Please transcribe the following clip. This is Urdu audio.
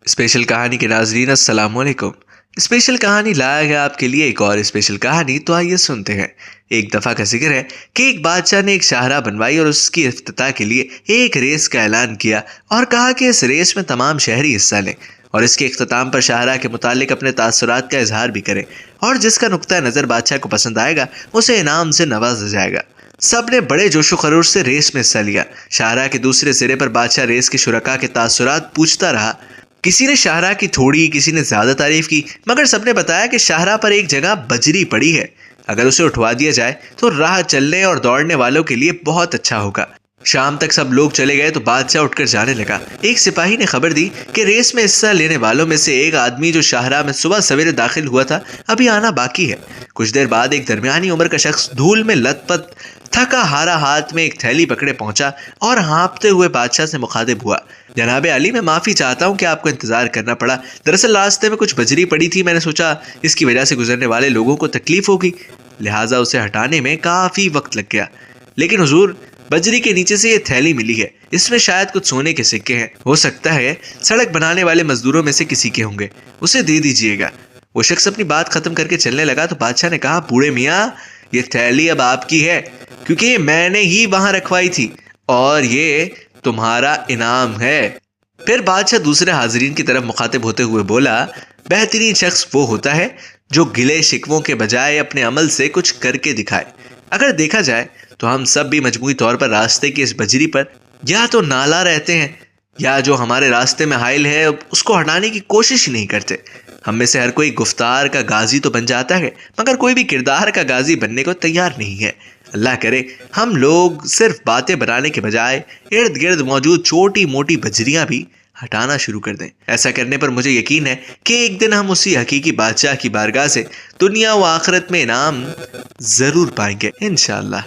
اسپیشل کہانی کے ناظرین السلام علیکم۔ اسپیشل کہانی لایا گیا آپ کے لیے ایک اور اسپیشل کہانی، تو آئیے سنتے ہیں۔ ایک دفعہ کا ذکر ہے کہ ایک بادشاہ نے ایک شاہراہ بنوائی اور اس کی افتتاح کے لیے ایک ریس کا اعلان کیا اور کہا کہ اس ریس میں تمام شہری حصہ لیں اور اس کے اختتام پر شاہراہ کے متعلق اپنے تاثرات کا اظہار بھی کریں، اور جس کا نقطہ نظر بادشاہ کو پسند آئے گا اسے انعام سے نوازا جائے گا۔ سب نے بڑے جوش و خروش سے ریس میں حصہ لیا۔ شاہراہ کے دوسرے سرے پر بادشاہ ریس کے شرکاء کے تاثرات پوچھتا رہا۔ کسی نے شاہراہ کی تھوڑی، کسی نے زیادہ تعریف کی، مگر سب نے بتایا کہ شاہراہ پر ایک جگہ بجری پڑی ہے، اگر اسے اٹھوا دیا جائے تو راہ چلنے اور دوڑنے والوں کے لیے بہت اچھا ہوگا۔ شام تک سب لوگ چلے گئے تو بادشاہ اٹھ کر جانے لگا۔ ایک سپاہی نے خبر دی کہ ریس میں حصہ لینے والوں میں سے ایک آدمی جو شاہراہ میں صبح سویرے داخل ہوا تھا ابھی آنا باقی ہے۔ کچھ دیر بعد ایک درمیانی عمر کا شخص دھول میں لت پت، تھکا ہارا ہاتھ میں ایک تھیلی پکڑے پہنچا اور ہانپتے ہوئے بادشاہ سے مخاطب ہوا۔ جناب علی، میں معافی چاہتا ہوں کہ آپ کو انتظار کرنا پڑا۔ دراصل راستے میں کچھ بجری پڑی تھی، میں نے سوچا اس کی وجہ سے گزرنے والے لوگوں کو تکلیف ہوگی، لہٰذا اسے ہٹانے میں کافی وقت لگ گیا۔ لیکن حضور، بجری کے نیچے سے یہ تھیلی ملی ہے، اس میں شاید کچھ سونے کے سکے ہیں، ہو سکتا ہے سڑک بنانے والے مزدوروں میں سے کسی کے ہوں گے، اسے دے دیجئے گا۔ وہ شخص اپنی بات ختم کر کے چلنے لگا تو بادشاہ نے کہا، بوڑھے میاں، یہ تھیلی اب آپ کی ہے کیونکہ یہ میں نے ہی وہاں رکھوائی تھی اور یہ تمہارا انعام ہے۔ پھر بادشاہ دوسرے حاضرین کی طرف مخاطب ہوتے ہوئے بولا، بہترین شخص وہ ہوتا ہے جو گلے شکووں کے بجائے اپنے عمل سے کچھ کر کے دکھائے۔ اگر دیکھا جائے تو ہم سب بھی مجموعی طور پر راستے کی اس بجری پر یا تو نالا رہتے ہیں یا جو ہمارے راستے میں حائل ہے اس کو ہٹانے کی کوشش ہی نہیں کرتے۔ ہم میں سے ہر کوئی گفتار کا غازی تو بن جاتا ہے مگر کوئی بھی کردار کا غازی بننے کو تیار نہیں ہے۔ اللہ کرے ہم لوگ صرف باتیں بنانے کے بجائے ارد گرد موجود چھوٹی موٹی بجریاں بھی ہٹانا شروع کر دیں۔ ایسا کرنے پر مجھے یقین ہے کہ ایک دن ہم اسی حقیقی بادشاہ کی بارگاہ سے دنیا و آخرت میں انعام ضرور پائیں گے انشاءاللہ۔